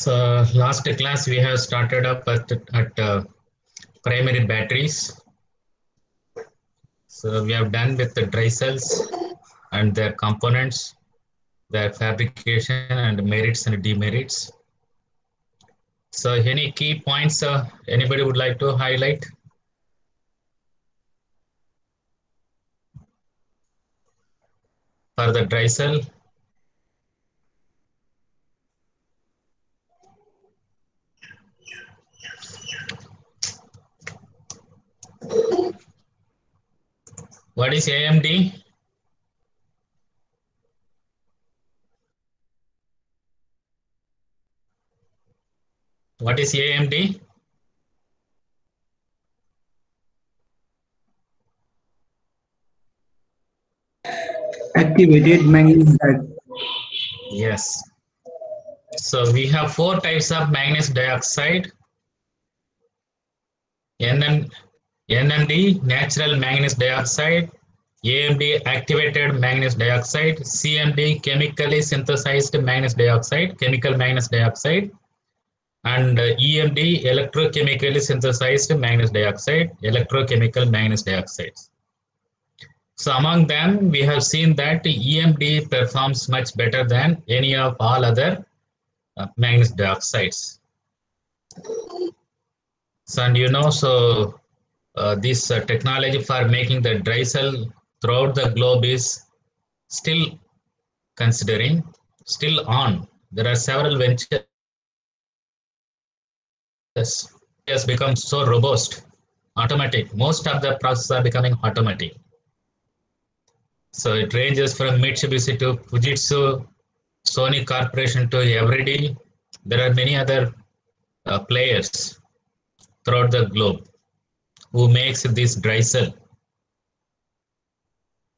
So last class we have started up at primary batteries. So we have done with the dry cells and their components, their fabrication and merits and demerits. So any key points anybody would like to highlight? For the dry cell? What is AMD? What is AMD? Activated manganese dioxide. Yes. So we have four types of manganese dioxide. NMD, natural manganese dioxide. AMD, activated manganese dioxide. CMD, chemically synthesized manganese dioxide, chemical manganese dioxide. And EMD, electrochemically synthesized manganese dioxide, electrochemical manganese dioxide. So among them, we have seen that EMD performs much better than any of all other manganese dioxides. So, and this technology for making the dry cell throughout the globe is still considering, still on. There are several ventures. It has become so robust, automatic. Most of the processes are becoming automatic. So it ranges from Mitsubishi to Fujitsu, Sony Corporation to Eveready. There are many other players throughout the globe who makes this dry cell.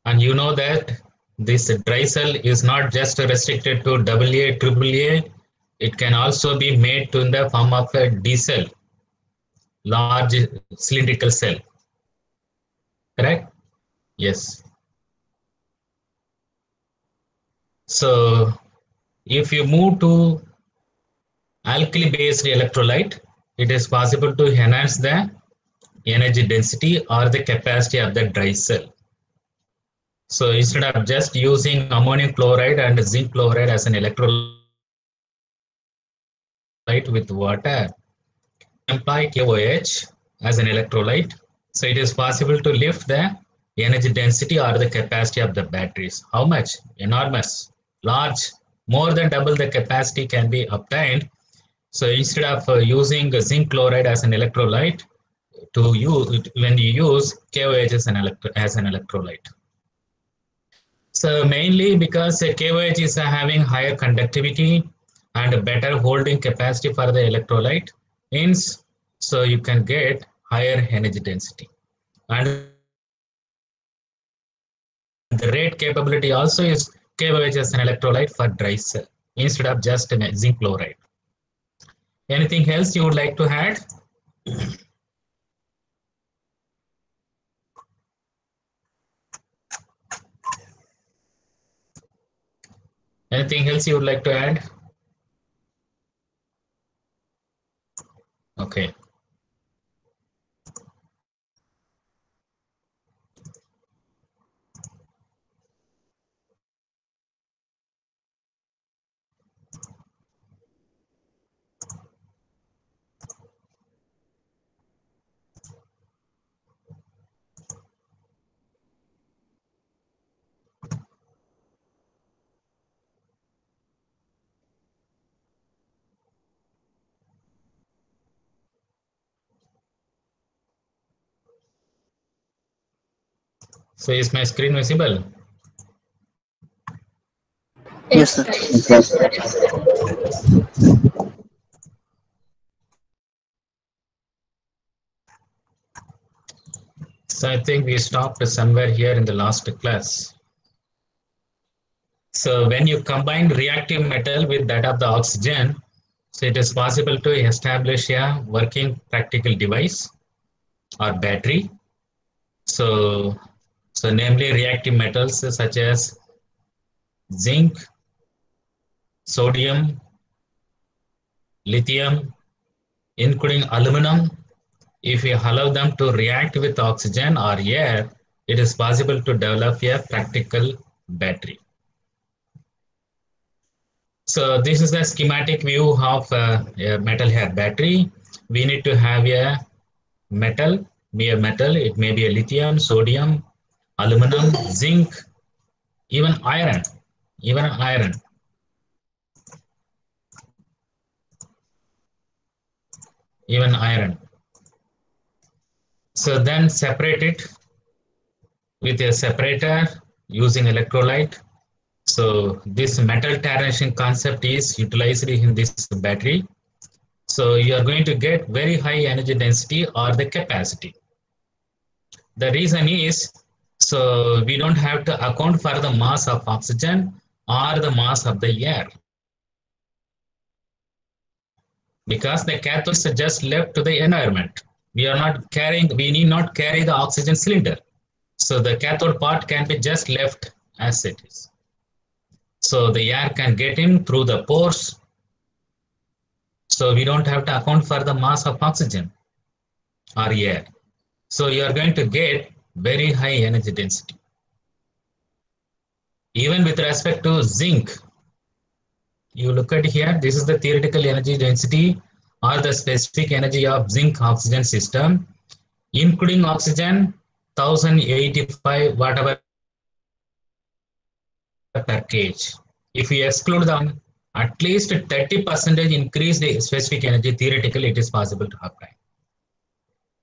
And you know that this dry cell is not just restricted to AA, AAA. It can also be made to in the form of a D cell, large cylindrical cell. Correct? Yes. So if you move to alkali-based electrolyte, it is possible to enhance the energy density or the capacity of the dry cell. So instead of just using ammonium chloride and zinc chloride as an electrolyte with water, employ KOH as an electrolyte. So it is possible to lift the energy density or the capacity of the batteries. How much? Enormous, large, more than double the capacity can be obtained. So instead of using zinc chloride as an electrolyte, to use when you use KOH as an electrolyte. So mainly because KOH is having higher conductivity and better holding capacity for the electrolyte, means so you can get higher energy density. And the rate capability also is KOH as an electrolyte for dry cell instead of just zinc chloride. Anything else you would like to add? Anything else you would like to add? Okay. So is my screen visible? Yes, sir. So I think we stopped somewhere here in the last class. So when you combine reactive metal with that of the oxygen, so it is possible to establish a working practical device or battery. So, so namely reactive metals such as zinc, sodium, lithium, including aluminum. If you allow them to react with oxygen or air, it is possible to develop a practical battery. So this is the schematic view of a metal hair battery. We need to have a metal, mere metal. It may be a lithium, sodium, aluminum, zinc, even iron, even iron. Even iron. So then separate it with a separator using electrolyte. So this metal tarnishing concept is utilized in this battery. So you are going to get very high energy density or the capacity. The reason is, so we don't have to account for the mass of oxygen or the mass of the air, because the cathode is just left to the environment. We are not carrying, we need not carry the oxygen cylinder. So the cathode part can be just left as it is. So the air can get in through the pores. So we don't have to account for the mass of oxygen or air. So you are going to get very high energy density. Even with respect to zinc, you look at here, this is the theoretical energy density or the specific energy of zinc oxygen system, including oxygen, 1085 whatever per kg. If we exclude them, at least 30% increase the specific energy, theoretically it is possible to apply.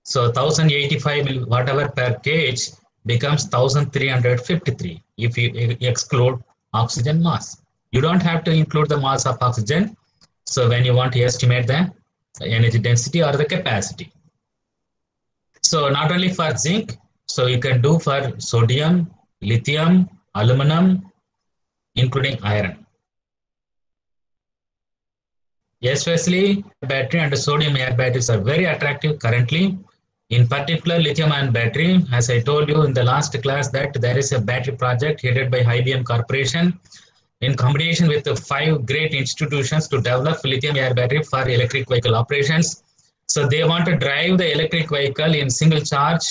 So 1085 whatever per kg becomes 1353 if you exclude oxygen mass. You don't have to include the mass of oxygen. So when you want to estimate the energy density or the capacity. So not only for zinc, so you can do for sodium, lithium, aluminum, including iron. Especially battery and sodium air batteries are very attractive currently. In particular, lithium-ion battery, as I told you in the last class, that there is a battery project headed by IBM Corporation in combination with the 5 great institutions to develop lithium-ion battery for electric vehicle operations. So they want to drive the electric vehicle in single charge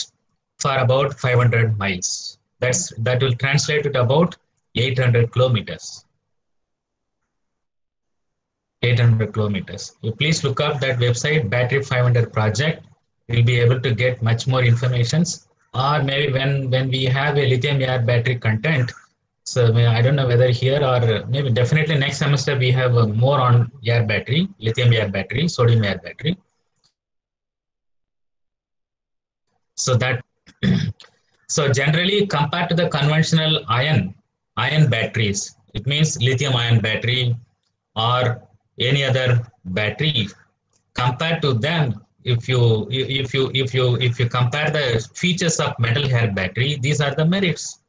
for about 500 miles. That will translate to about 800 kilometers. 800 kilometers. You please look up that website, Battery 500 Project. You'll be able to get much more information. Or maybe when we have a lithium-ion battery content, so I don't know whether here or maybe definitely next semester we have more on air battery, lithium-ion battery, sodium-ion battery. So that so generally compared to the conventional ion batteries, it means lithium-ion battery or any other battery, compared to them, if you compare the features of metal hair battery, these are the merits.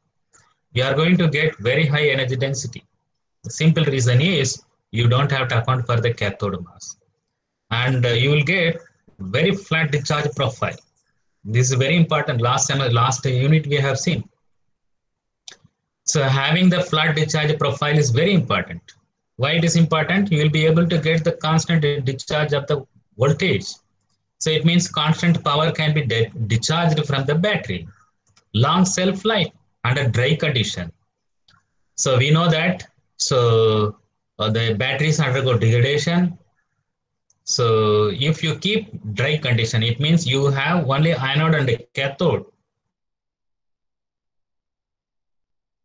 We are going to get very high energy density. The simple reason is you don't have to account for the cathode mass, and you will get very flat discharge profile. This is very important. Last unit we have seen. So having the flat discharge profile is very important. Why it is important? You will be able to get the constant discharge of the voltage. So it means constant power can be discharged from the battery. Long shelf life under dry condition. So we know that. So the batteries undergo degradation. So if you keep dry condition, it means you have only anode and cathode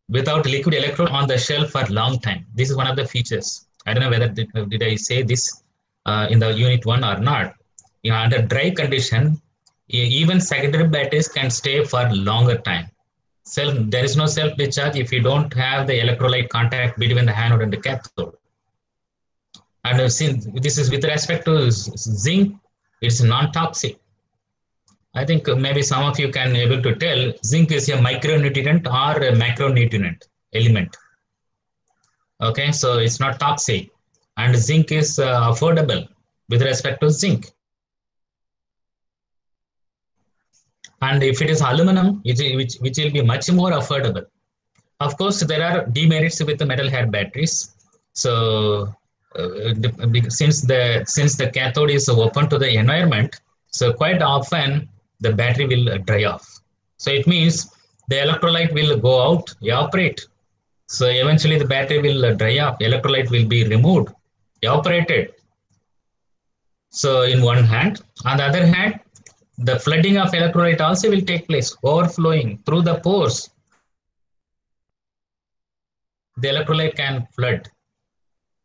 without liquid electrode on the shelf for long time. This is one of the features. I don't know whether did I say this in the unit 1 or not. Under dry condition, even secondary batteries can stay for longer time. There is no self discharge if you don't have the electrolyte contact between the anode and the cathode. And since this is with respect to zinc, it's non-toxic. I think maybe some of you can able to tell zinc is a micronutrient or a macronutrient element. Okay, so it's not toxic, and zinc is affordable with respect to zinc. And if it is aluminum, which will be much more affordable. Of course, there are demerits with the metal hair batteries. So since the cathode is open to the environment, so quite often the battery will dry off. So it means the electrolyte will go out, evaporate. So eventually the battery will dry off, electrolyte will be removed, evaporated. So in one hand, on the other hand, the flooding of electrolyte also will take place, overflowing through the pores. The electrolyte can flood.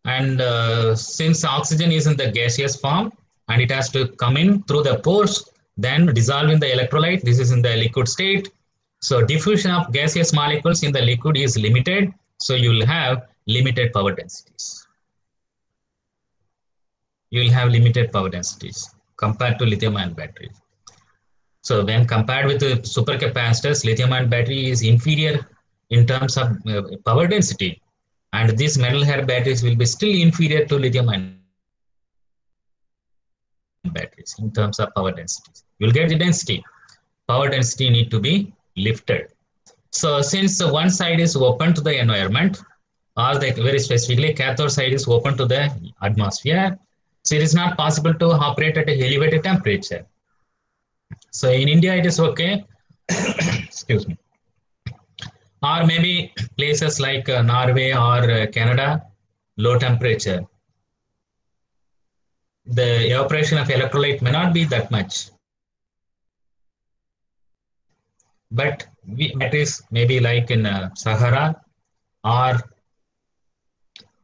And since oxygen is in the gaseous form and it has to come in through the pores, then dissolve in the electrolyte. This is in the liquid state. So diffusion of gaseous molecules in the liquid is limited. So you will have limited power densities. You will have limited power densities compared to lithium-ion battery. So when compared with the supercapacitors, lithium-ion battery is inferior in terms of power density. And these metal hair batteries will be still inferior to lithium-ion batteries in terms of power densities. You'll get the density. Power density need to be lifted. So since one side is open to the environment, or very specifically cathode side is open to the atmosphere, so it is not possible to operate at a elevated temperature. So in India it is okay. Excuse me. Or maybe places like Norway or Canada, low temperature. The evaporation of electrolyte may not be that much. But batteries maybe like in Sahara, or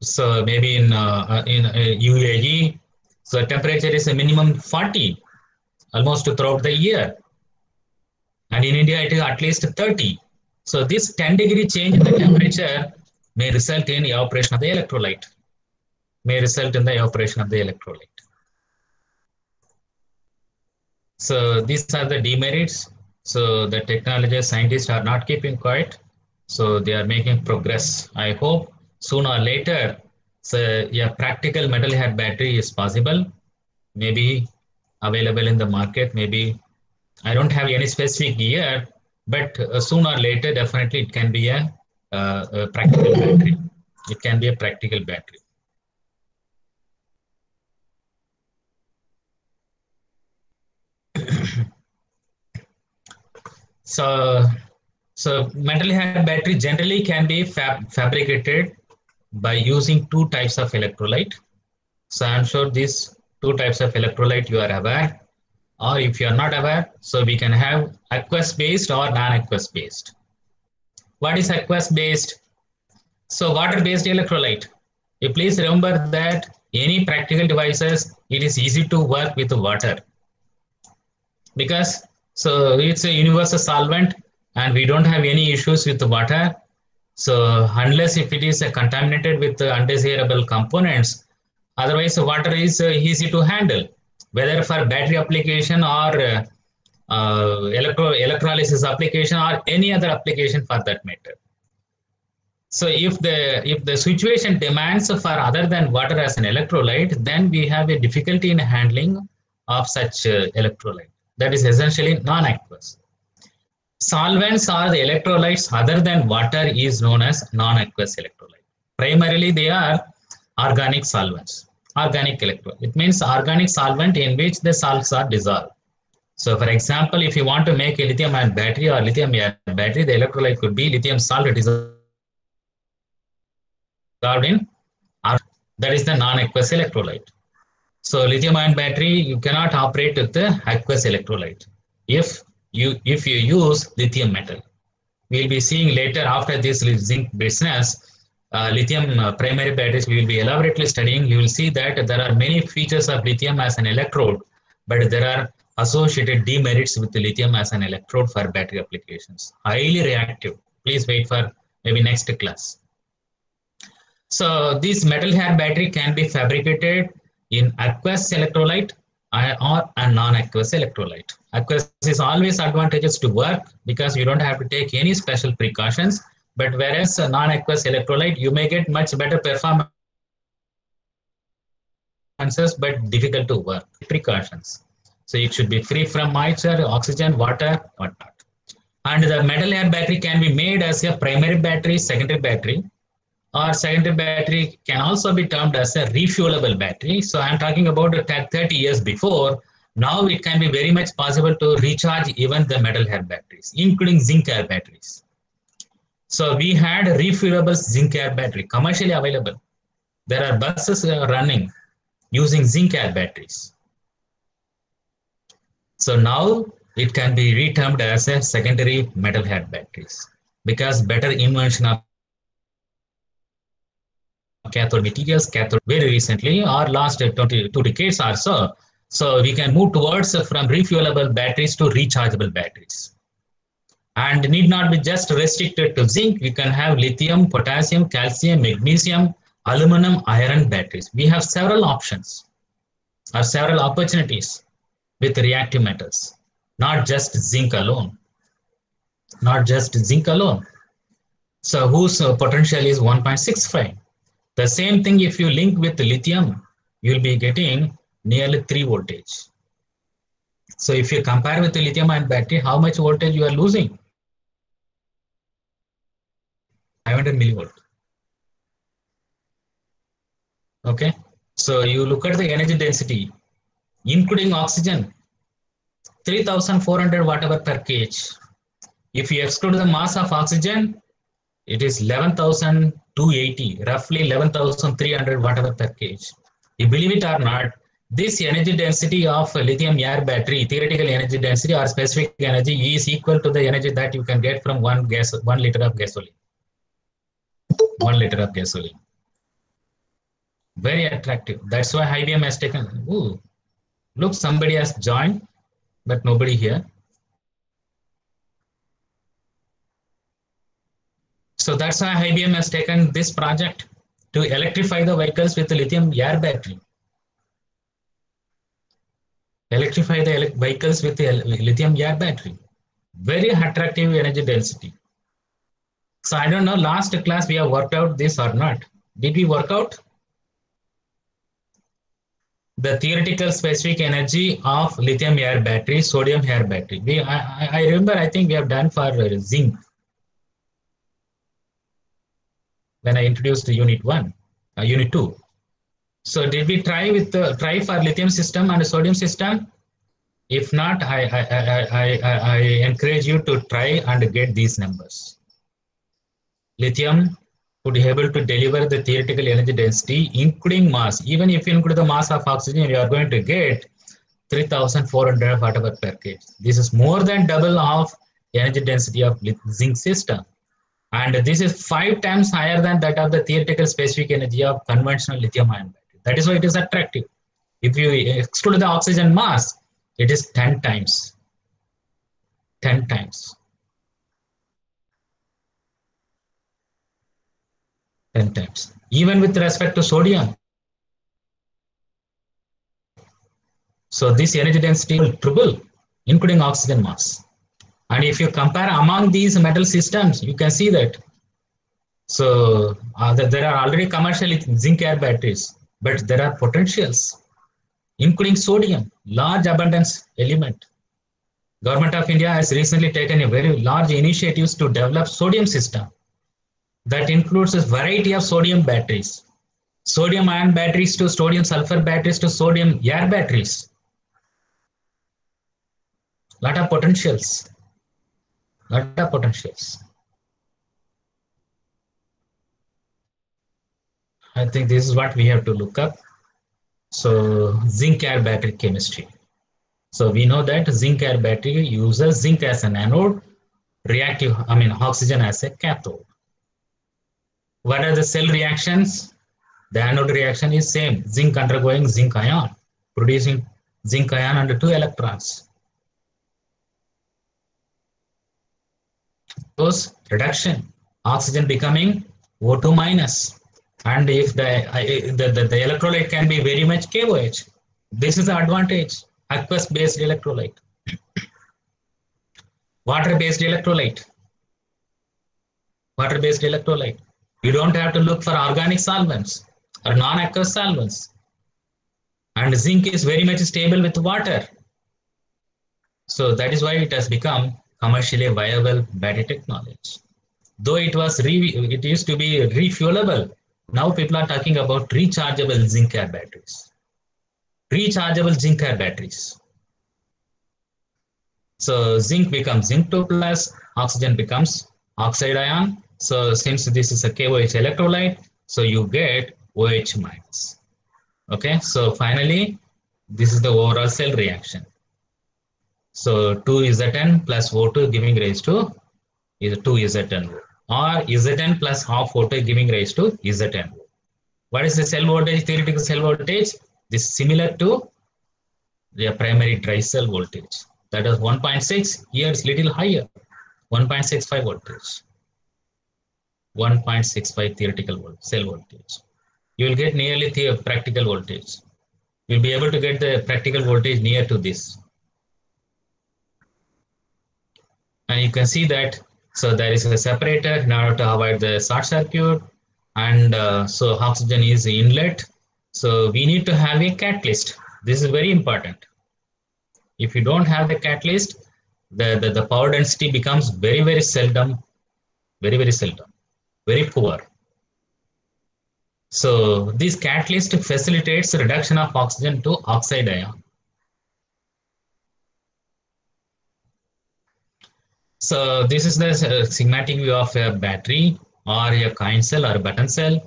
so maybe in UAE, so temperature is a minimum 40, almost throughout the year. And in India it is at least 30. So this 10-degree change in the temperature may result in evaporation of the electrolyte. So these are the demerits. So the technology scientists are not keeping quiet. So they are making progress. I hope sooner or later, so yeah, practical metal hair battery is possible, maybe available in the market. Maybe I don't have any specific year, but sooner or later, definitely it can be a practical battery. It can be a practical battery. So metal hair battery generally can be fabricated by using two types of electrolyte. So I'm sure these two types of electrolyte you are aware, or if you are not aware, so we can have aqueous based or non-aqueous based. What is aqueous based? So water based electrolyte. You please remember that any practical devices, it is easy to work with water, because so it's a universal solvent and we don't have any issues with the water. So unless if it is contaminated with undesirable components, otherwise water is easy to handle, whether for battery application or electrolysis application or any other application for that matter. So if the situation demands for other than water as an electrolyte, then we have a difficulty in handling of such electrolyte. That is essentially non-aqueous. Solvents or the electrolytes other than water is known as non-aqueous electrolyte. Primarily they are organic solvents, organic electrolyte. It means organic solvent in which the salts are dissolved. So for example, if you want to make a lithium-ion battery or lithium-ion battery, the electrolyte could be lithium salt dissolved in, that is the non-aqueous electrolyte. So lithium-ion battery, you cannot operate with the aqueous electrolyte if you use lithium metal. We'll be seeing later after this zinc business, lithium primary batteries we will be elaborately studying. You will see that there are many features of lithium as an electrode, but there are associated demerits with the lithium as an electrode for battery applications. Highly reactive. Please wait for maybe next class. So this metal hair battery can be fabricated in aqueous electrolyte or a non-aqueous electrolyte. Aqueous is always advantageous to work because you don't have to take any special precautions, but whereas a non-aqueous electrolyte, you may get much better performances, but difficult to work. Precautions. So it should be free from moisture, oxygen, water, whatnot. And the metal hair battery can be made as a primary battery, secondary battery, or secondary battery can also be termed as a refuelable battery. So I'm talking about 30 years before. Now it can be very much possible to recharge even the metal air batteries, including zinc air batteries. So we had refuelable zinc air battery commercially available. There are buses running using zinc air batteries. So now it can be retermed as a secondary metal air batteries because better invention of cathode materials, cathode very recently or last 22 decades or so. So we can move towards from refuelable batteries to rechargeable batteries. And need not be just restricted to zinc. We can have lithium, potassium, calcium, magnesium, aluminum, iron batteries. We have several options or several opportunities with reactive metals, not just zinc alone. Not just zinc alone. So whose potential is 1.65. The same thing if you link with lithium, you'll be getting nearly 3 voltage. So if you compare with the lithium ion battery, how much voltage you are losing? 500 millivolt. Okay. So you look at the energy density, including oxygen, 3,400 watt hour per kg. If you exclude the mass of oxygen, it is 11,280, roughly 11,300 watt hour per kg. You believe it or not, this energy density of lithium air battery, theoretical energy density or specific energy is equal to the energy that you can get from 1 liter of gasoline. 1 liter of gasoline. Very attractive. That's why IBM has taken, ooh, look, somebody has joined, but nobody here. So that's why IBM has taken this project to electrify the vehicles with the lithium air battery. Electrify the vehicles with the lithium air battery. Very attractive energy density. So I don't know, last class we have worked out this or not. Did we work out the theoretical specific energy of lithium air battery, sodium air battery? I remember, I think we have done for zinc when I introduced unit 1, unit 2. So did we try for lithium system and sodium system? If not, I encourage you to try and get these numbers. Lithium would be able to deliver the theoretical energy density, including mass. Even if you include the mass of oxygen, you are going to get 3,400 watt hour per kg. This is more than double of energy density of zinc system. And this is 5 times higher than that of the theoretical specific energy of conventional lithium ion battery. That is why it is attractive. If you exclude the oxygen mass, it is 10 times. 10 times. 10 times. Even with respect to sodium. So this energy density will triple, including oxygen mass. And if you compare among these metal systems, you can see that. So there are already commercial zinc air batteries, but there are potentials, including sodium, large abundance element. Government of India has recently taken a very large initiatives to develop sodium system that includes a variety of sodium batteries, sodium ion batteries to sodium sulfur batteries to sodium air batteries. Lot of potentials. Lot of potentials. I think this is what we have to look up. So zinc air battery chemistry. So we know that zinc air battery uses zinc as an anode, oxygen as a cathode. What are the cell reactions? The anode reaction is same, zinc undergoing zinc ion, producing zinc ion under 2 electrons. Those reduction, oxygen becoming O2 minus. And if the electrolyte can be very much KOH, this is the advantage. Aqueous based electrolyte. Water based electrolyte. Water based electrolyte. You don't have to look for organic solvents or non-aqueous solvents. And zinc is very much stable with water. So that is why it has become commercially viable battery technology. Though it used to be refuelable, now people are talking about rechargeable zinc air batteries. Rechargeable zinc air batteries. So zinc becomes zinc 2 plus, oxygen becomes oxide ion. So since this is a KOH electrolyte, so you get OH minus. Okay, so finally, this is the overall cell reaction. So 2Zn plus O2 giving rise to is 2Zn, or Zn plus half O2 giving rise to Zn. What is the cell voltage, theoretical cell voltage? This is similar to the primary dry cell voltage. That is 1.6, here it's little higher, 1.65 voltage. 1.65 theoretical cell voltage. You will get nearly the practical voltage. You'll be able to get the practical voltage near to this. And you can see that, so there is a separator in order to avoid the short circuit, and so oxygen is inlet. So we need to have a catalyst. This is very important. If you don't have the catalyst, the power density becomes very, very seldom, very poor. So this catalyst facilitates reduction of oxygen to oxide ion. So this is the schematic view of a battery or a coin cell or a button cell.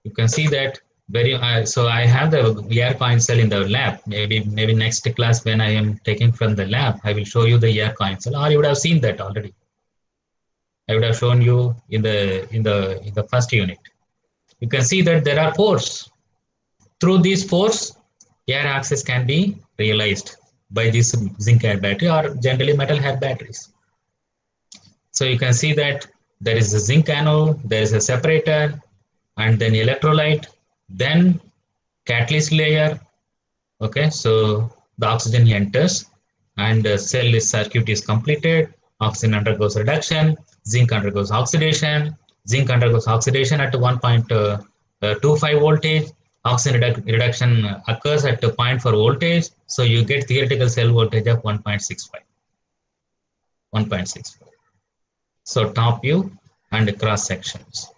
You can see that so I have the air coin cell in the lab. Maybe next class when I am taking from the lab, I will show you the air coin cell, or you would have seen that already. I would have shown you in the first unit. You can see that there are pores. Through these pores, air access can be realized by this zinc air battery or generally metal air batteries. So you can see that there is a zinc anode, there is a separator, and then electrolyte, then catalyst layer. Okay, so the oxygen enters and the cell circuit is completed. Oxygen undergoes reduction, zinc undergoes oxidation. Zinc undergoes oxidation at 1.25 voltage. Oxygen reduction occurs at 0.4 voltage. So you get theoretical cell voltage of 1.65. 1.65. So top view and cross sections.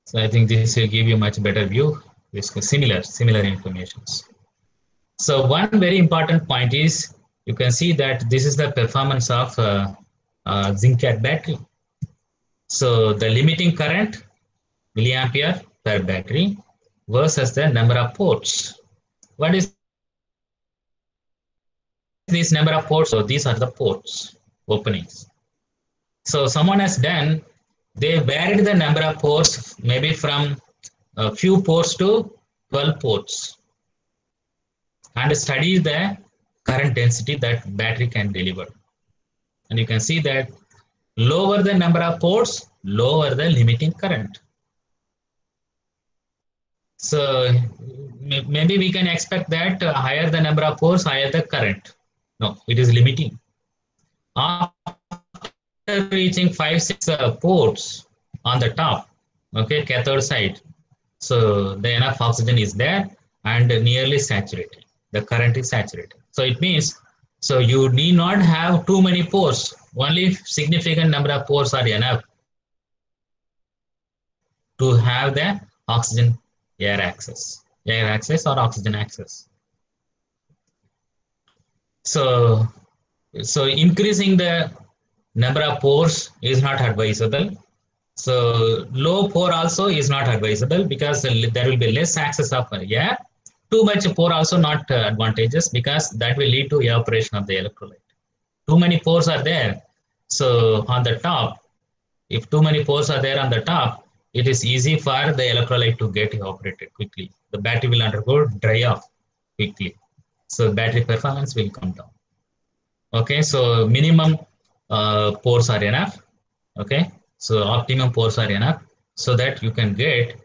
So I think this will give you much better view. This similar informations. So one very important point is you can see that this is the performance of zinc air battery. So the limiting current milliampere per battery versus the number of ports. What is this number of ports? So these are the ports openings. So someone has done, they varied the number of ports maybe from a few ports to 12 ports and studied the current density that battery can deliver. And you can see that lower the number of ports, lower the limiting current. So maybe we can expect that higher the number of ports, higher the current. No, it is limiting. After reaching 5-6 ports on the top, okay, cathode side, so the enough oxygen is there and nearly saturated. The current is saturated. So it means, so you need not have too many pores. Only significant number of pores are enough to have the oxygen air access or oxygen access. So increasing the number of pores is not advisable. So low pore also is not advisable because there will be less access of air. Too much pore also not advantageous because that will lead to evaporation of the electrolyte. Too many pores are there. So on the top, if too many pores are there on the top, it is easy for the electrolyte to get evaporated quickly. The battery will undergo dry off quickly. So battery performance will come down. Okay, so minimum pores are enough. Okay, so optimum pores are enough so that you can get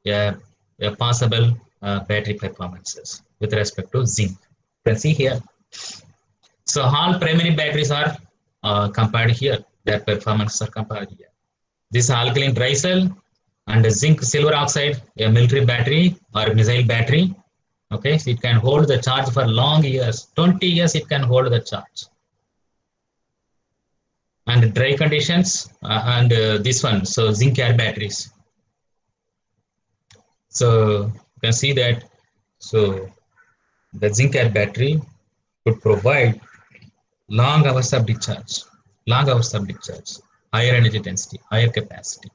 a possible battery performances with respect to zinc. You can see here. So all primary batteries are compared here. Their performances are compared here. This alkaline dry cell and zinc silver oxide, a military battery or missile battery. Okay, so it can hold the charge for long years. 20 years it can hold the charge. and dry conditions, and this one, so zinc air batteries. So you can see that, so the zinc air battery could provide long hours of discharge, long hours of discharge, higher energy density, higher capacity.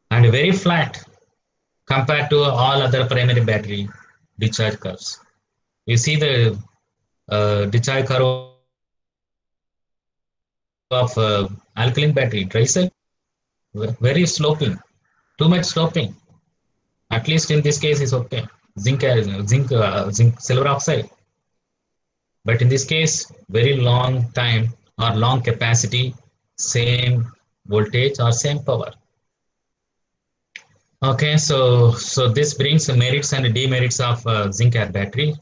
And very flat compared to all other primary battery discharge curves. You see the discharge curve of alkaline battery, dry cell, very sloping, too much sloping. At least in this case is okay. Zinc silver oxide. But in this case, very long time or long capacity, same voltage or same power. Okay, so this brings the merits and demerits of zinc air battery.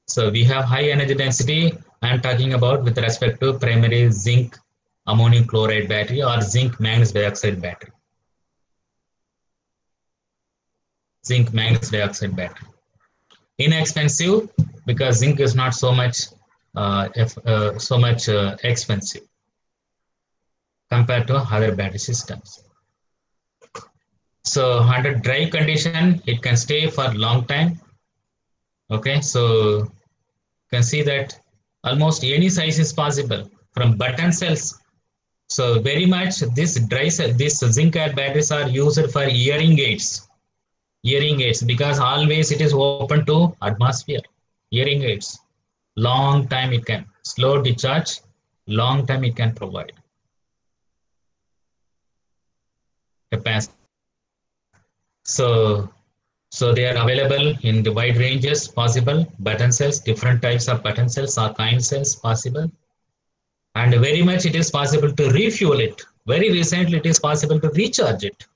So we have high energy density. I'm talking about with respect to primary zinc ammonium chloride battery or zinc manganese dioxide battery. Zinc manganese dioxide battery. Inexpensive because zinc is not so much expensive compared to other battery systems. So under dry condition, it can stay for a long time. Okay, so you can see that almost any size is possible from button cells. So very much this zinc air batteries are used for hearing aids. Hearing aids, because always it is open to atmosphere. Hearing aids, long time it can, slow discharge, long time it can provide capacity. So they are available in the wide ranges possible, button cells, different types of button cells or kind cells possible. And very much it is possible to refuel it. Very recently it is possible to recharge it.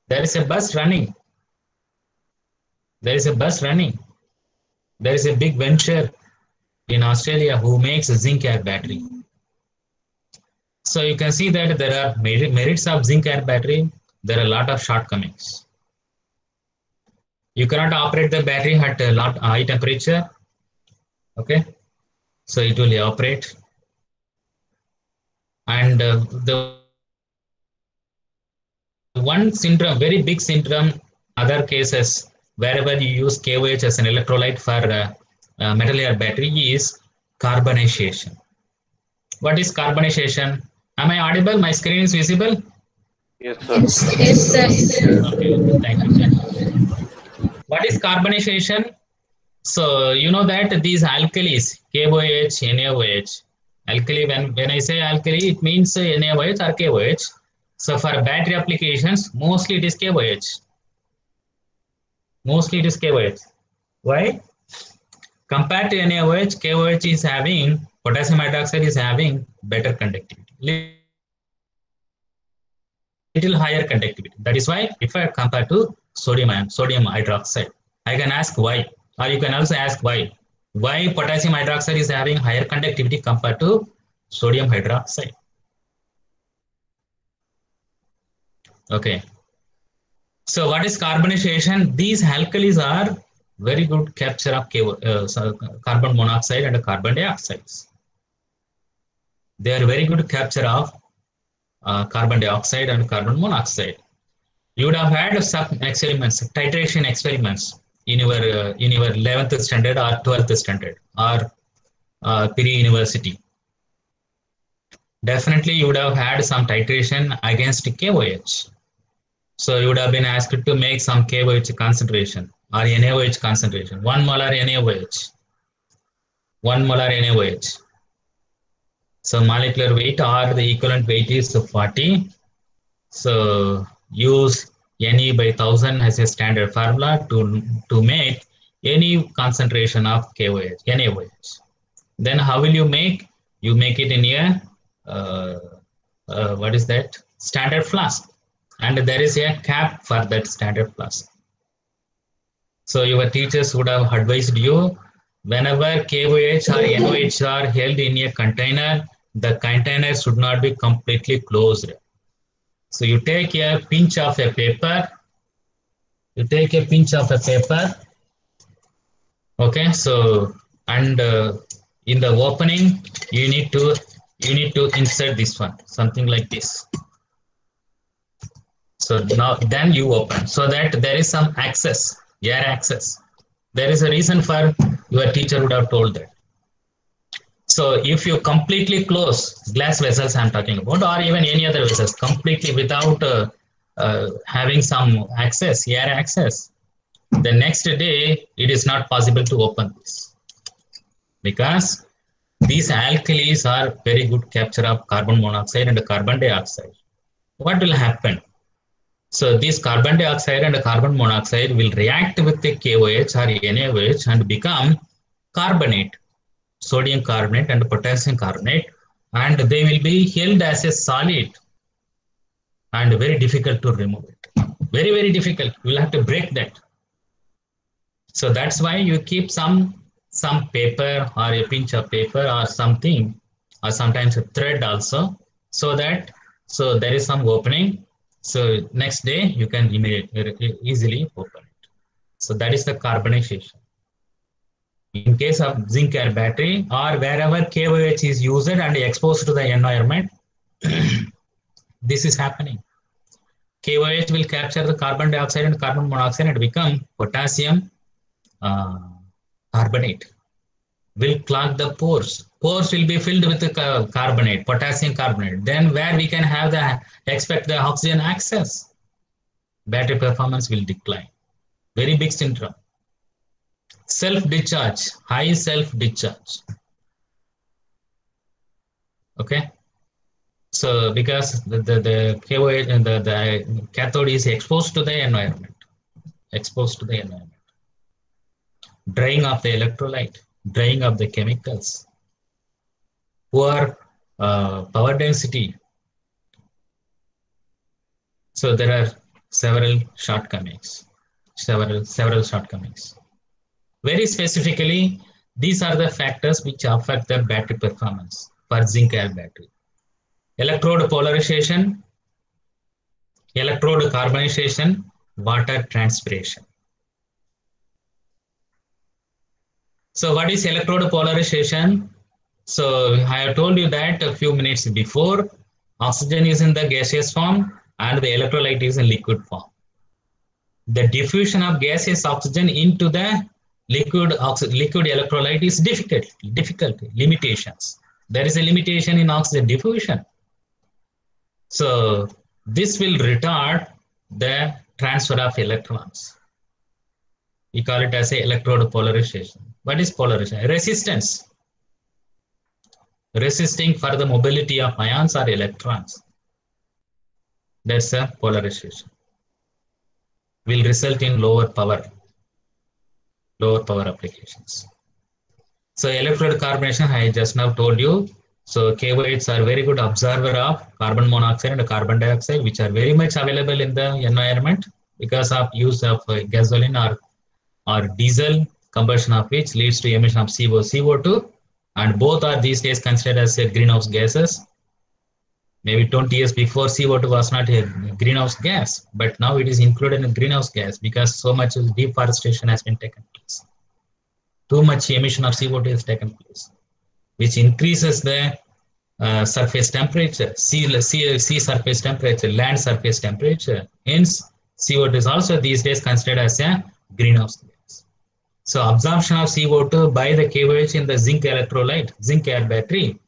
There is a bus running. There is a bus running. There is a big venture in Australia who makes a zinc air battery. So you can see that there are merits of zinc air battery. There are a lot of shortcomings. You cannot operate the battery at a lot high temperature. Okay, so it will evaporate. And the one syndrome, very big syndrome, other cases wherever you use KOH as an electrolyte for metal air battery is carbonization. What is carbonization? Am I audible? My screen is visible? Yes, sir. Yes, sir. Okay, thank you, sir. What is carbonization? So you know that these alkalis, KOH, NaOH, alkali, when I say alkali, it means NaOH or KOH. So for battery applications, mostly it is KOH. Mostly it is KOH. Why? Compared to NaOH, KOH is having, potassium hydroxide is having better conductivity. Little higher conductivity. That is why if I compare to sodium hydroxide, I can ask why, or you can also ask why. Why potassium hydroxide is having higher conductivity compared to sodium hydroxide? Okay. So what is carbonization? These alkalis are very good capture of carbon monoxide and carbon dioxides. They are very good capture of carbon dioxide and carbon monoxide. You would have had some experiments, titration experiments in your 11th standard or 12th standard or pre-university. Definitely you would have had some titration against KOH. So you would have been asked to make some KOH concentration or NaOH concentration, 1 molar NaOH, 1 molar NaOH. So molecular weight or the equivalent weight is 40. So use Ne by 1000 as a standard formula to make any concentration of KOH, NaOH. Then how will you make? You make it in a, what is that? Standard flask. And there is a cap for that standard flask. So your teachers would have advised you, whenever KOH or NOH are held in a container, the container should not be completely closed. So you take a pinch of a paper, Okay, so and in the opening you need to insert this one, something like this. So now then you open so that there is some access, air access. There is a reason for your teacher would have told that. So if you completely close glass vessels, I'm talking about, or even any other vessels, completely without having some access, air access, the next day it is not possible to open this because these alkalis are very good capture of carbon monoxide and carbon dioxide. What will happen? So this carbon dioxide and carbon monoxide will react with the KOH or NaOH and become carbonate, sodium carbonate and potassium carbonate, and they will be held as a solid and very difficult to remove it. Very, very difficult. You will have to break that. So that's why you keep some paper or a pinch of paper or something, or sometimes a thread also, so that so there is some opening. So next day you can easily open it. So that is the carbonization. In case of zinc air battery or wherever KOH is used and exposed to the environment, this is happening. KOH will capture the carbon dioxide and carbon monoxide and become potassium uh, carbonate. Will clog the pores. Pores will be filled with the carbonate, potassium carbonate. Then where we can have the expect the oxygen access, battery performance will decline. Very big syndrome. Self-discharge, high self-discharge. Okay. So because the KOH and the cathode is exposed to the environment, exposed to the environment. Drying of the electrolyte, drying of the chemicals, poor power density. So there are several shortcomings, several shortcomings. Very specifically, these are the factors which affect the battery performance for zinc air battery. Electrode polarization, electrode carbonization, water transpiration. So what is electrode polarization? So I have told you that a few minutes before, oxygen is in the gaseous form and the electrolyte is in liquid form. The diffusion of gaseous oxygen into the liquid electrolyte is difficult, limitations. There is a limitation in oxygen diffusion. So this will retard the transfer of electrons. We call it as a electrode polarization. What is polarization? Resistance. Resisting for the mobility of ions or electrons. That's a polarization. Will result in lower power applications. So electrode carbonation, I just now told you. So KOHs are very good observer of carbon monoxide and carbon dioxide, which are very much available in the environment because of use of gasoline or diesel, combustion of which leads to emission of CO2, and both are these days considered as greenhouse gases. Maybe 20 years before, CO2 was not a greenhouse gas, but now it is included in greenhouse gas because so much deforestation has been taken place. Too much emission of CO2 has taken place, which increases the surface temperature, sea surface temperature, land surface temperature. Hence, CO2 is also these days considered as a greenhouse gas. So absorption of CO2 by the KOH in the zinc electrolyte, zinc air battery,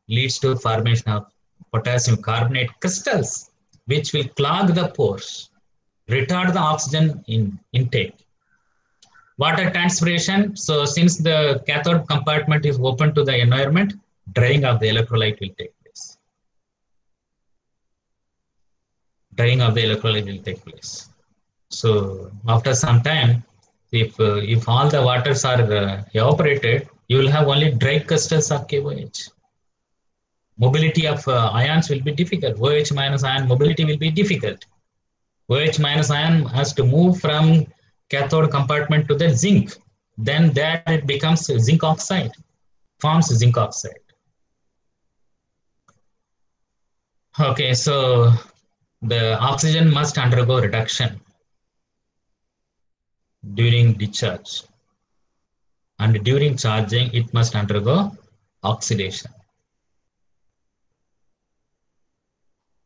leads to formation of potassium carbonate crystals, which will clog the pores, retard the oxygen intake. Water transpiration. So since the cathode compartment is open to the environment, drying of the electrolyte will take place. Drying of the electrolyte will take place. So after some time, if all the waters are evaporated, you will have only dry crystals of KOH. Mobility of ions will be difficult. OH minus ion mobility will be difficult. OH minus ion has to move from cathode compartment to the zinc. Then there it becomes zinc oxide, forms zinc oxide. Okay, so the oxygen must undergo reduction during discharge. and during charging, it must undergo oxidation.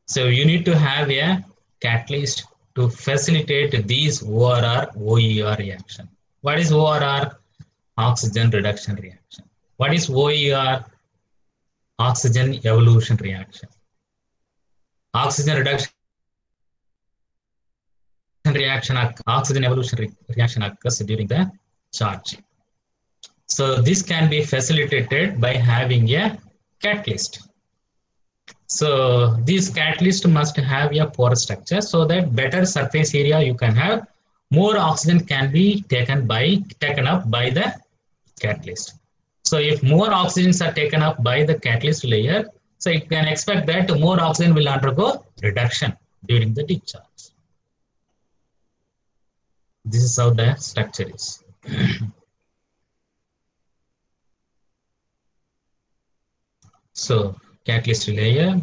So you need to have a catalyst to facilitate these ORR, OER reaction. What is ORR? Oxygen reduction reaction. What is OER? Oxygen evolution reaction. Oxygen reduction reaction, oxygen evolution reaction occurs during the charging. So this can be facilitated by having a catalyst. So this catalyst must have a pore structure so that better surface area you can have, more oxygen can be taken up by the catalyst. So if more oxygens are taken up by the catalyst layer, so it can expect that more oxygen will undergo reduction during the discharge. This is how the structure is. So catalyst layer,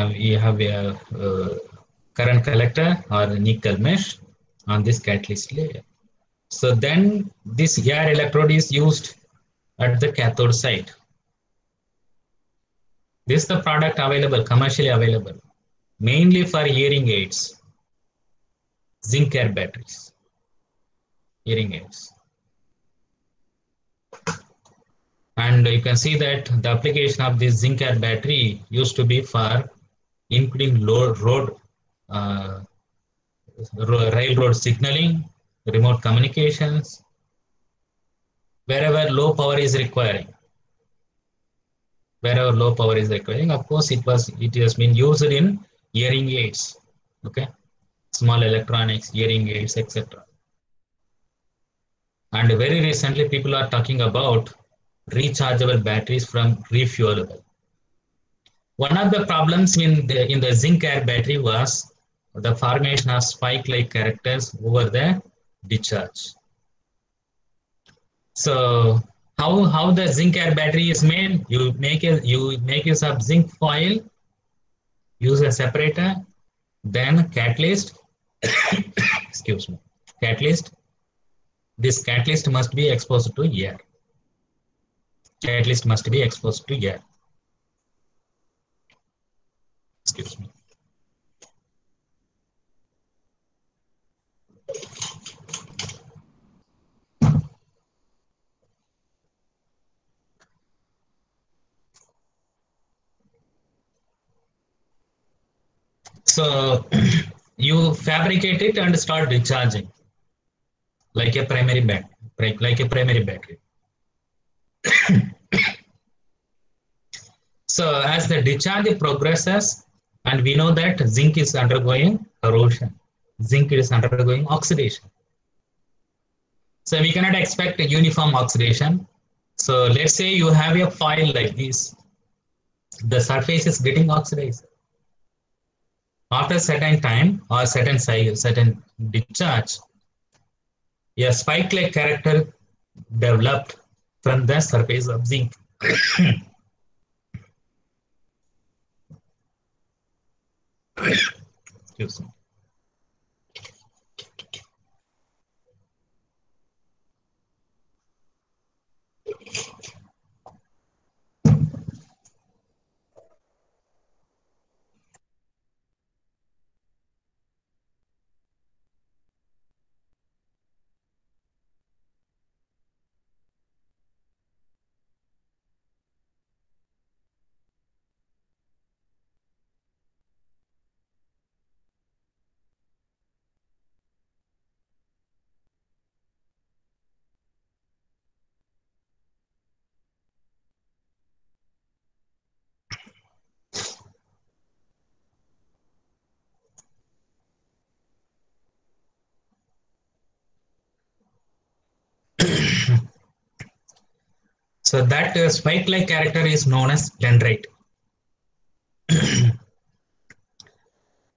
we have a current collector or a nickel mesh on this catalyst layer. So then this air electrode is used at the cathode side. This is the product available, commercially available, mainly for hearing aids, zinc air batteries, hearing aids. And you can see that the application of this zinc air battery used to be for including railroad signaling, remote communications, wherever low power is requiring. Wherever low power is requiring, of course, it has been used in hearing aids, okay, small electronics, hearing aids, etc. And very recently, people are talking about rechargeable batteries from refuelable. One of the problems in the zinc air battery was the formation of spike-like characters over the discharge. So how the zinc air battery is made? You make use of zinc foil, use a separator, then catalyst. Excuse me, catalyst. This catalyst must be exposed to air. Catalyst must be exposed to air. Excuse me. So you fabricate it and start recharging like a primary battery. So as the discharge progresses, and we know that zinc is undergoing corrosion, zinc is undergoing oxidation. So we cannot expect a uniform oxidation. So let's say you have a foil like this, the surface is getting oxidized. After a certain time or certain size, certain discharge, a spike-like character developed from the surface of zinc. Excuse me. So that spike-like character is known as dendrite.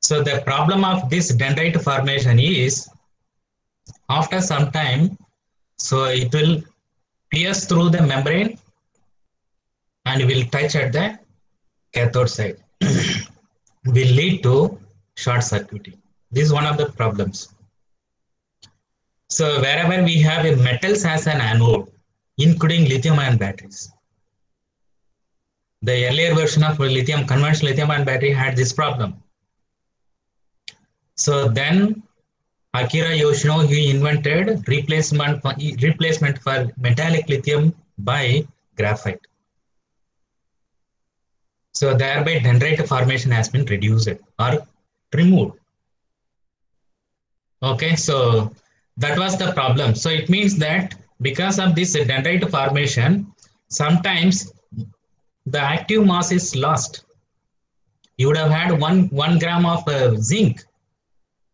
So the problem of this dendrite formation is after some time, so it will pierce through the membrane and will touch at the cathode side, will lead to short circuiting. This is one of the problems. So wherever we have a metals as an anode, including lithium-ion batteries. The earlier version of conventional lithium-ion battery had this problem. So then Akira Yoshino, he invented replacement for metallic lithium by graphite. So thereby dendrite formation has been reduced or removed. Okay, so that was the problem. So it means that because of this dendrite formation, sometimes the active mass is lost. You would have had one gram of zinc.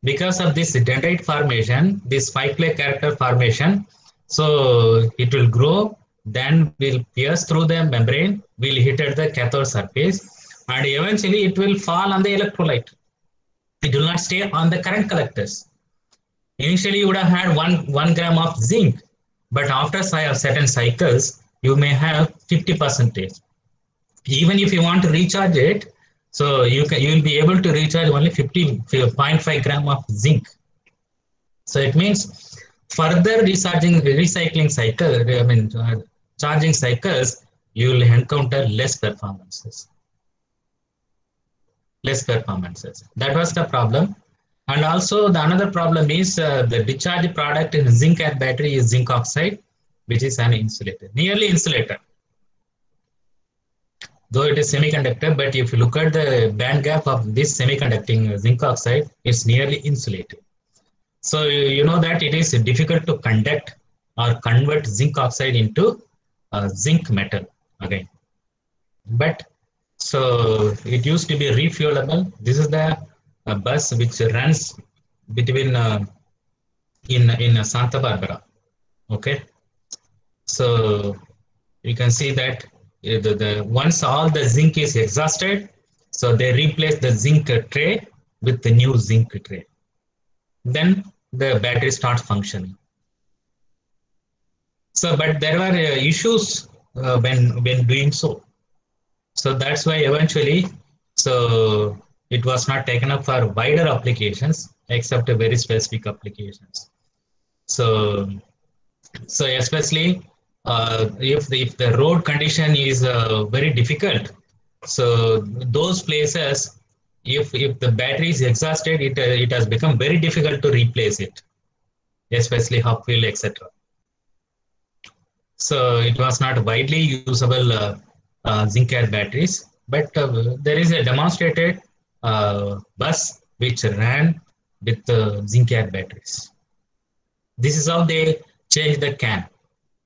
Because of this dendrite formation, this 5-play character formation, so it will grow, then will pierce through the membrane, will hit at the cathode surface, and eventually it will fall on the electrolyte. It will not stay on the current collectors. Initially, you would have had one gram of zinc, but after certain cycles, you may have 50%. Even if you want to recharge it, so you will be able to recharge only 0.5 gram of zinc. So it means further recycling cycle, charging cycles, you will encounter less performances. That was the problem. And also the another problem is the discharge product in zinc air battery is zinc oxide, which is an insulator, nearly insulator. Though it is semiconductor, but if you look at the band gap of this semiconducting zinc oxide, it's nearly insulated. So you know that it is difficult to conduct or convert zinc oxide into zinc metal again. But so it used to be refuelable. This is the bus which runs between in Santa Barbara. Okay, so you can see that once all the zinc is exhausted, so they replace the zinc tray with the new zinc tray. Then the battery starts functioning. So, but there were issues when doing so. So that's why eventually, so it was not taken up for wider applications except very specific applications. So especially if the road condition is very difficult, so those places, if the battery is exhausted, it has become very difficult to replace it, especially hub fuel, etc. So it was not widely usable zinc air batteries, but there is a demonstrated bus which ran with zinc air batteries. This is how they change the can,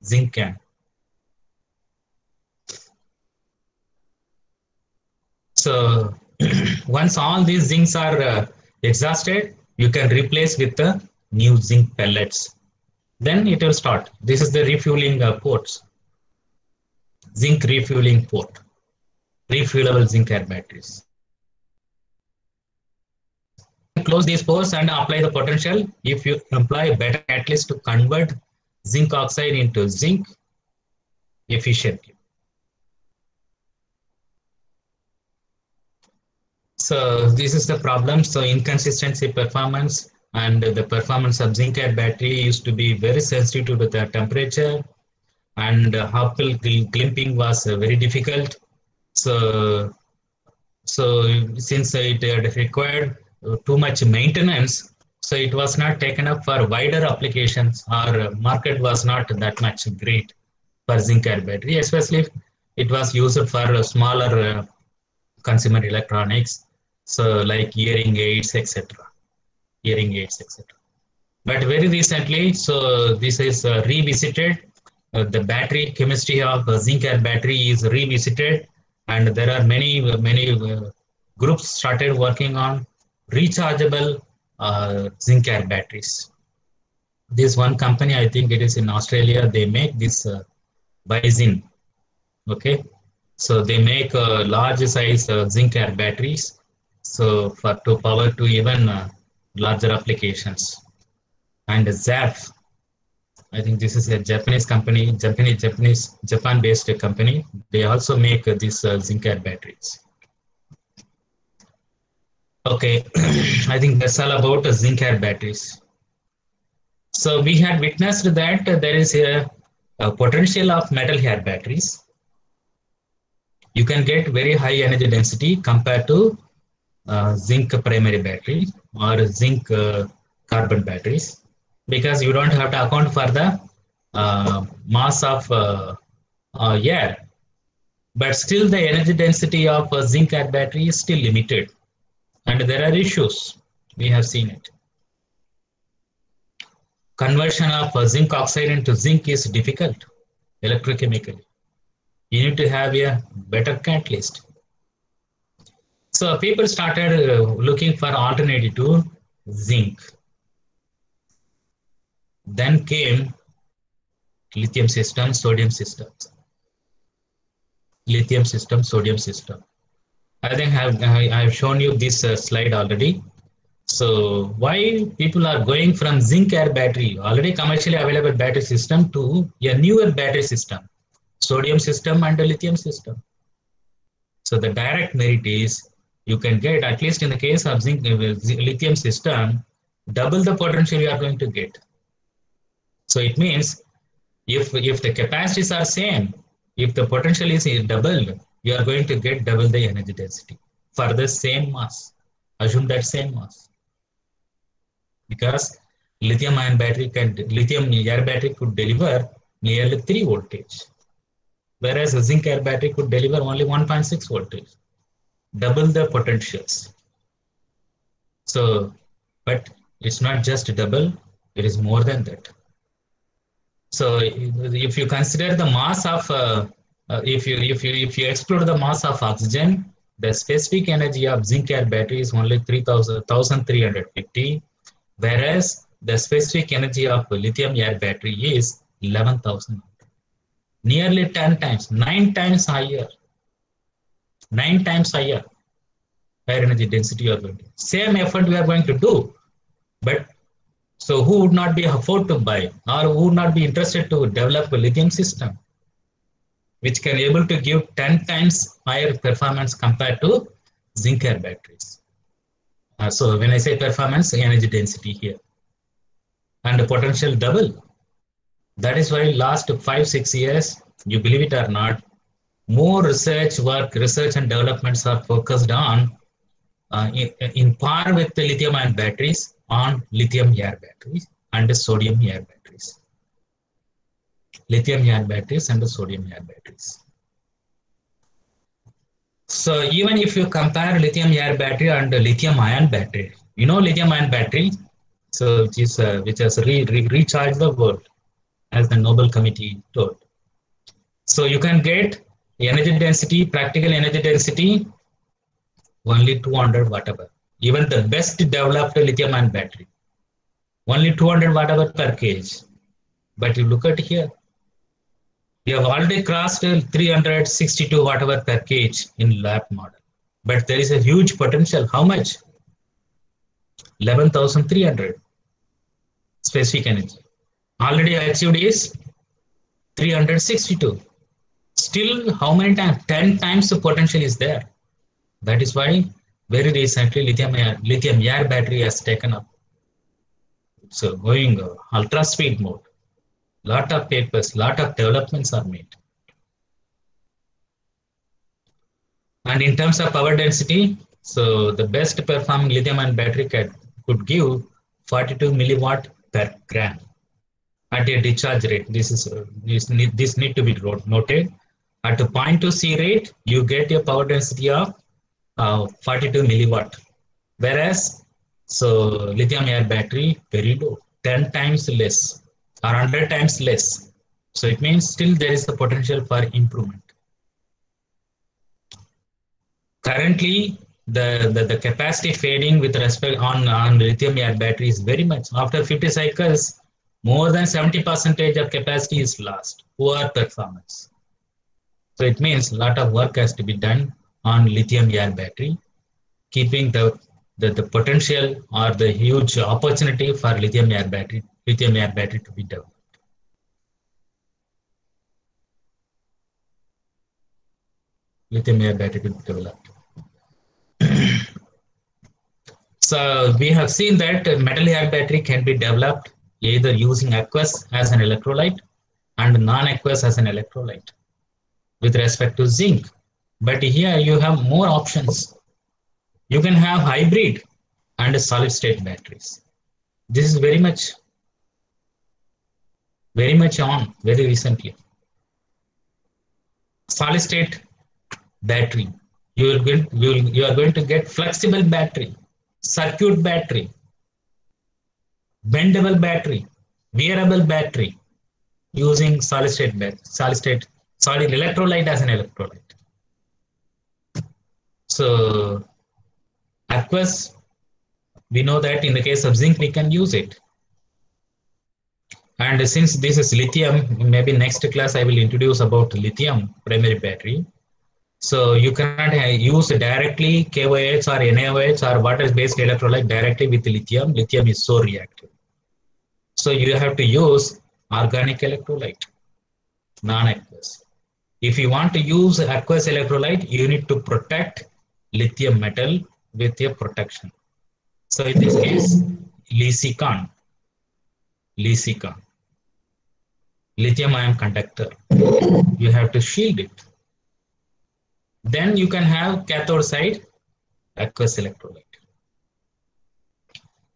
zinc can. So once all these zincs are exhausted, you can replace with the new zinc pellets. Then it will start. This is the refueling ports. Zinc refueling port. Refuelable zinc air batteries. Close these ports and apply the potential. If you apply better catalyst to convert zinc oxide into zinc efficiently. So this is the problem. So inconsistency performance, and the performance of zinc air battery used to be very sensitive to the temperature, and Hubble glimping was very difficult. So since it required too much maintenance, so it was not taken up for wider applications, or market was not that much great for zinc air battery, especially if it was used for smaller consumer electronics, so like hearing aids, etc. But very recently, so this is revisited. The battery chemistry of zinc air battery is revisited, and there are many groups started working on rechargeable zinc air batteries. This one company, I think it is in Australia, they make this Bizin. Okay, so they make large size zinc air batteries, so for to power to even larger applications. And ZAF, I think this is a Japanese company, Japan-based company. They also make these zinc air batteries. Okay, I think that's all about zinc air batteries. So we had witnessed that there is a potential of metal air batteries. You can get very high energy density compared to zinc primary battery or zinc carbon batteries, because you don't have to account for the mass of air. But still the energy density of a zinc air battery is still limited. And there are issues. We have seen it. Conversion of zinc oxide into zinc is difficult electrochemically. You need to have a better catalyst. So people started looking for alternative to zinc. Then came lithium system, sodium systems. Lithium system, sodium system. I think I've shown you this slide already. So why people are going from zinc air battery, already commercially available battery system, to a newer battery system, sodium system and a lithium system. So the direct merit is you can get, at least in the case of zinc lithium system, double the potential you are going to get. So it means if the capacities are same, if the potential is doubled, you are going to get double the energy density for the same mass. Assume that same mass. Because lithium air battery could deliver nearly 3 voltage, whereas a zinc air battery could deliver only 1.6 voltage, double the potentials. So, but it's not just double, it is more than that. So if you consider the mass of, if you explore the mass of oxygen, the specific energy of zinc air battery is only 1350, whereas the specific energy of lithium air battery is 11,000. Nearly 10 times, 9 times higher. 9 times higher energy density you are going to. Same effort we are going to do, but so who would not be afford to buy, or who would not be interested to develop a lithium system which can able to give 10 times higher performance compared to zinc air batteries. So when I say performance, energy density here, and the potential double. That is why last 5-6 years, you believe it or not, more research and developments are focused on in par with the lithium ion batteries on lithium air batteries and the sodium air batteries. Lithium air batteries and the sodium air batteries. So even if you compare lithium air battery and the lithium ion battery, you know lithium ion battery, so which has recharged the world, as the Nobel Committee told. So you can get energy density, practical energy density, only 200 watt hour. Even the best developed lithium ion battery, only 200 watt hour per kg. But you look at here, we have already crossed 362 watt hour per kg in lab model. But there is a huge potential. How much? 11,300 specific energy. Already achieved is 362. Still, how many times? 10 times the potential is there. That is why very recently lithium air battery has taken up. So going ultra speed mode. Lot of papers, lot of developments are made. And in terms of power density, so the best performing lithium ion battery could give 42 milliwatt per gram at a discharge rate. This need to be noted. At a 0.2 C rate, you get a power density of 42 milliwatt, whereas so lithium air battery very low, 10 times less or 100 times less. So it means still there is a potential for improvement. Currently, the capacity fading with respect on lithium air battery is very much. After 50 cycles, more than 70% of capacity is lost. Poor performance. So it means a lot of work has to be done on lithium air battery, keeping the potential or the huge opportunity for lithium air battery to be developed. Lithium air battery to be developed. So we have seen that metal air battery can be developed either using aqueous as an electrolyte and non-aqueous as an electrolyte with respect to zinc. But here you have more options. You can have hybrid and solid state batteries. This is very much on very recently. Solid state battery. You are going to get flexible battery, circuit battery, bendable battery, wearable battery using solid electrolyte as an electrolyte. So aqueous, we know that in the case of zinc, we can use it. And since this is lithium, maybe next class I will introduce about lithium primary battery. So you cannot use directly KOH or NaOH or water-based electrolyte directly with lithium. Lithium is so reactive. So you have to use organic electrolyte, non-aqueous. If you want to use aqueous electrolyte, you need to protect lithium metal with a protection. So in this case, LiCiCon, lithium ion conductor. You have to shield it. Then you can have cathode side aqueous electrolyte.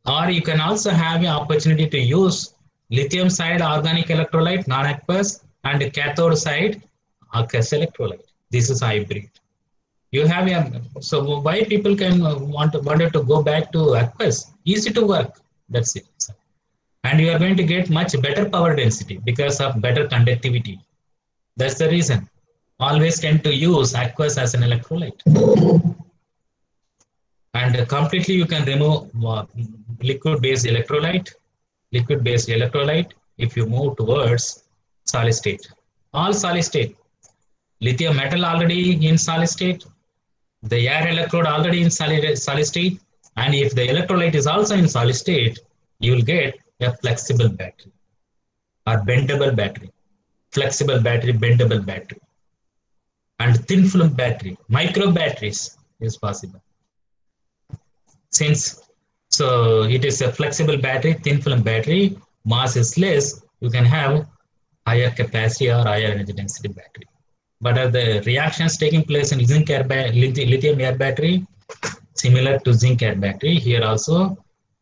Or you can also have an opportunity to use lithium side organic electrolyte, non-aqueous, and cathode side aqueous electrolyte. This is hybrid. You have a, so why people can wanted to go back to aqueous? Easy to work. That's it. And you are going to get much better power density because of better conductivity. That's the reason. Always tend to use aqueous as an electrolyte. And completely you can remove liquid-based electrolyte if you move towards solid state. All solid state. Lithium metal already in solid state. The air electrode already in solid state. And if the electrolyte is also in solid state, you will get a flexible battery or bendable battery. Flexible battery, bendable battery. And thin film battery, micro batteries is possible. Since so it is a flexible battery, thin film battery, mass is less, you can have higher capacity or higher energy density battery. But are the reactions taking place in lithium air battery, similar to zinc air battery here also.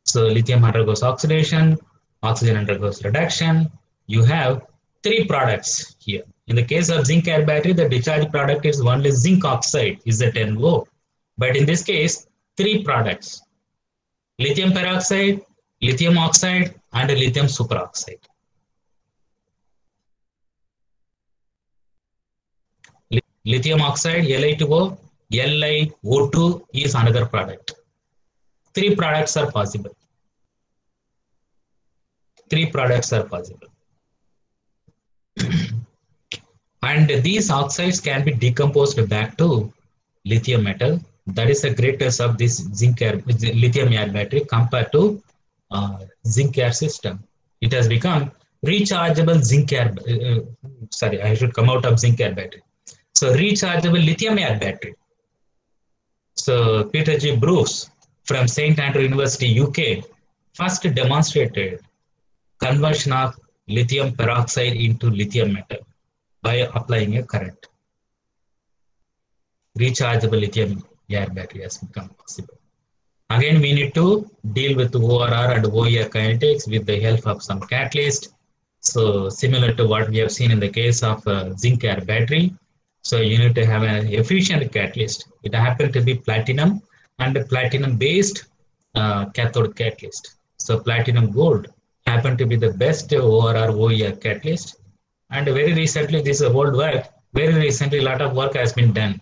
So lithium undergoes oxidation, oxygen undergoes reduction. You have three products here. In the case of zinc air battery, the discharge product is only zinc oxide, is at NO. But in this case, three products: lithium peroxide, lithium oxide, and lithium superoxide. Lithium oxide, Li2O, LiO2 is another product. Three products are possible. And these oxides can be decomposed back to lithium metal. That is the greatness of this lithium air battery compared to zinc air system. It has become rechargeable zinc air. Sorry, I should come out of zinc air battery. So rechargeable lithium air battery. So Peter G. Bruce from St. Andrew University, UK, first demonstrated conversion of lithium peroxide into lithium metal by applying a current. Rechargeable lithium air battery has become possible. Again, we need to deal with ORR and OER kinetics with the help of some catalyst. So similar to what we have seen in the case of zinc air battery. So you need to have an efficient catalyst. It happened to be platinum and platinum-based cathode catalyst. So platinum gold happened to be the best ORR OER catalyst. And very recently, this is old work. Very recently, a lot of work has been done.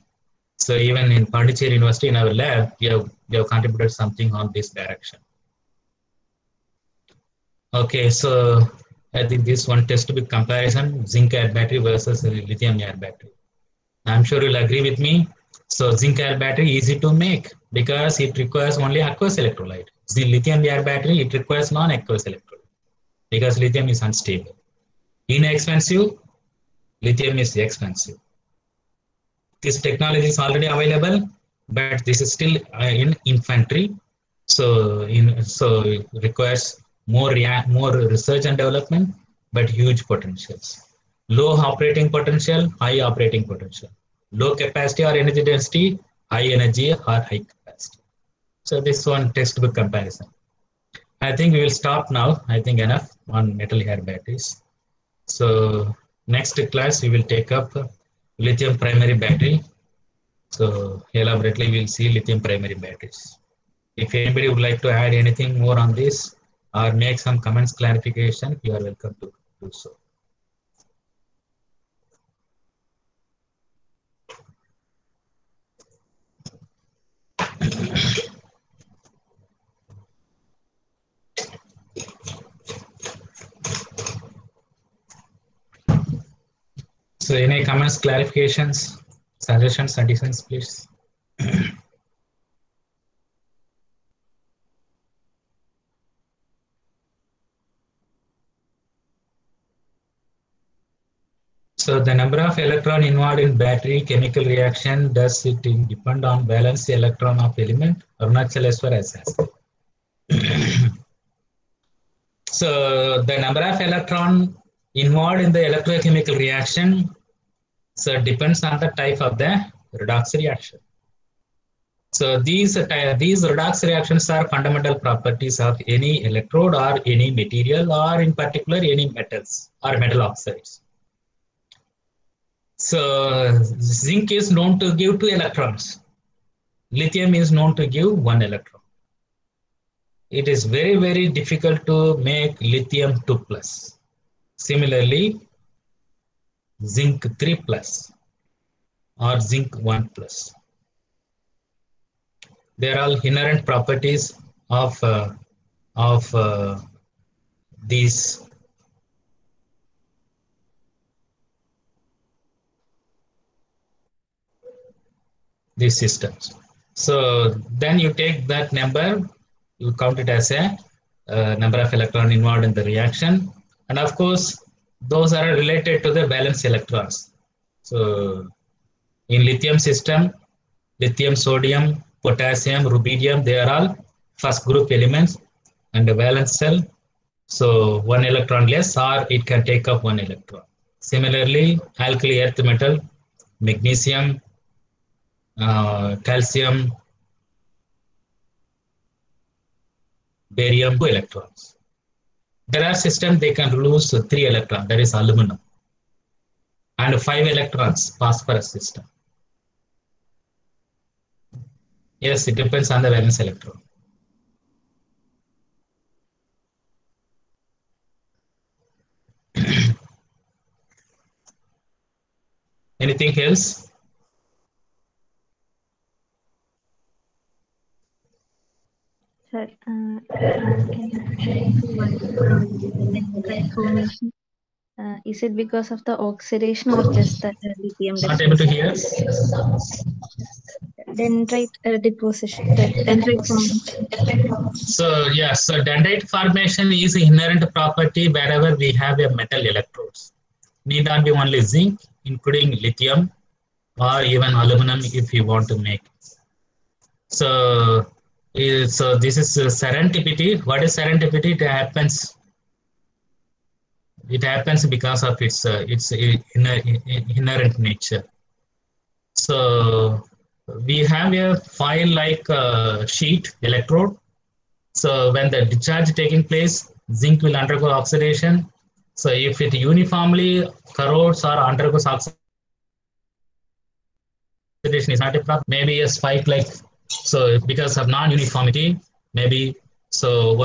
So even in Pondicherry University, in our lab, we have contributed something on this direction. Okay, so I think this one test to be comparison, zinc air battery versus lithium air battery. I'm sure you'll agree with me. So zinc air battery easy to make because it requires only aqueous electrolyte. The lithium air battery, it requires non-aqueous electrolyte because lithium is unstable. Inexpensive, lithium is expensive. This technology is already available, but this is still in infancy. So it requires more research and development, but huge potentials. Low operating potential, high operating potential. Low capacity or energy density, high energy or high capacity. So this one textbook comparison. I think we will stop now. I think enough on metal hair batteries. So next class we will take up lithium primary battery. So elaborately we'll see lithium primary batteries. If anybody would like to add anything more on this or make some comments clarification, you are welcome to do so. So any comments, clarifications, suggestions, additions, please. So the number of electron involved in battery chemical reaction, does it depend on valence electron of element? Arunachaleswar has asked. So the number of electron involved in the electrochemical reaction, so depends on the type of the redox reaction. So these redox reactions are fundamental properties of any electrode or any material, or in particular any metals or metal oxides. So zinc is known to give 2 electrons. Lithium is known to give 1 electron. It is very, very difficult to make lithium 2 plus. Similarly, zinc 3 plus or zinc 1 plus. They are all inherent properties of these systems. So then you take that number, you count it as a number of electrons involved in the reaction, and of course those are related to the valence electrons. So in lithium system, lithium, sodium, potassium, rubidium, they are all first group elements, and the valence cell, so 1 electron less, or it can take up 1 electron. Similarly, alkali earth metal, magnesium, calcium, barium, 2 electrons. There are systems they can lose 3 electrons, that is aluminum, and 5 electrons, phosphorus system. Yes, it depends on the valence electron. Anything else? Sir, can you one dendrite formation? Is it because of the oxidation or just the lithium Not able to deposition? hear. Dendrite deposition, dendrite formation. So yes, so dendrite formation is an inherent property wherever we have a metal electrodes. Need not be only zinc, including lithium or even aluminum if you want to make. So, so this is serendipity. What is serendipity? It happens. It happens because of its inherent nature. So we have a file-like sheet electrode. So when the discharge taking place, zinc will undergo oxidation. So if it uniformly corrodes or undergoes oxidation, is not a problem. Maybe a spike like, so because of non-uniformity, maybe, so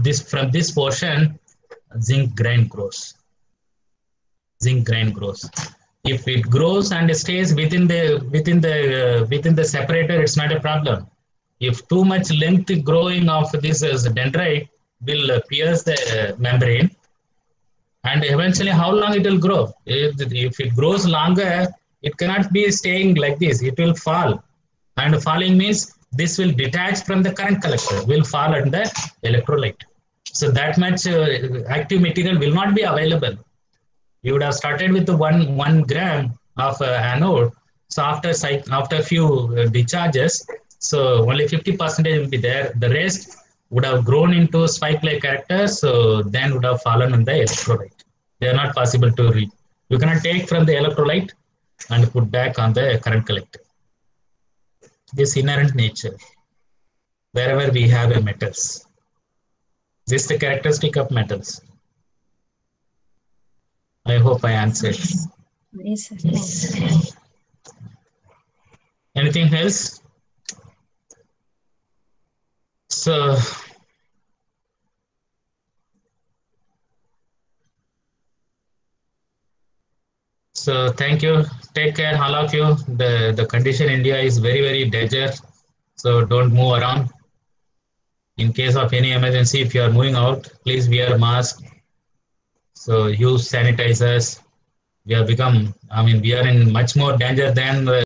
this from this portion, zinc grain grows. Zinc grain grows. If it grows and stays within the separator, it's not a problem. If too much length growing of this dendrite will pierce the membrane, and eventually how long it will grow? If it grows longer, it cannot be staying like this. It will fall, and falling means this will detach from the current collector, will fall under electrolyte. So that much active material will not be available. You would have started with the one gram of anode. So after a few discharges, so only 50% will be there. The rest would have grown into spike-like characters, so then would have fallen on the electrolyte. They are not possible to read. You cannot take from the electrolyte and put back on the current collector. This inherent nature, wherever we have a metals. This is the characteristic of metals. I hope I answered. Yes, sir. Thanks. Anything else? So thank you. Take care, all of you. The condition in India is very, very dangerous. So don't move around. In case of any emergency, if you are moving out, please wear a mask. So use sanitizers. We have become, I mean, we are in much more danger than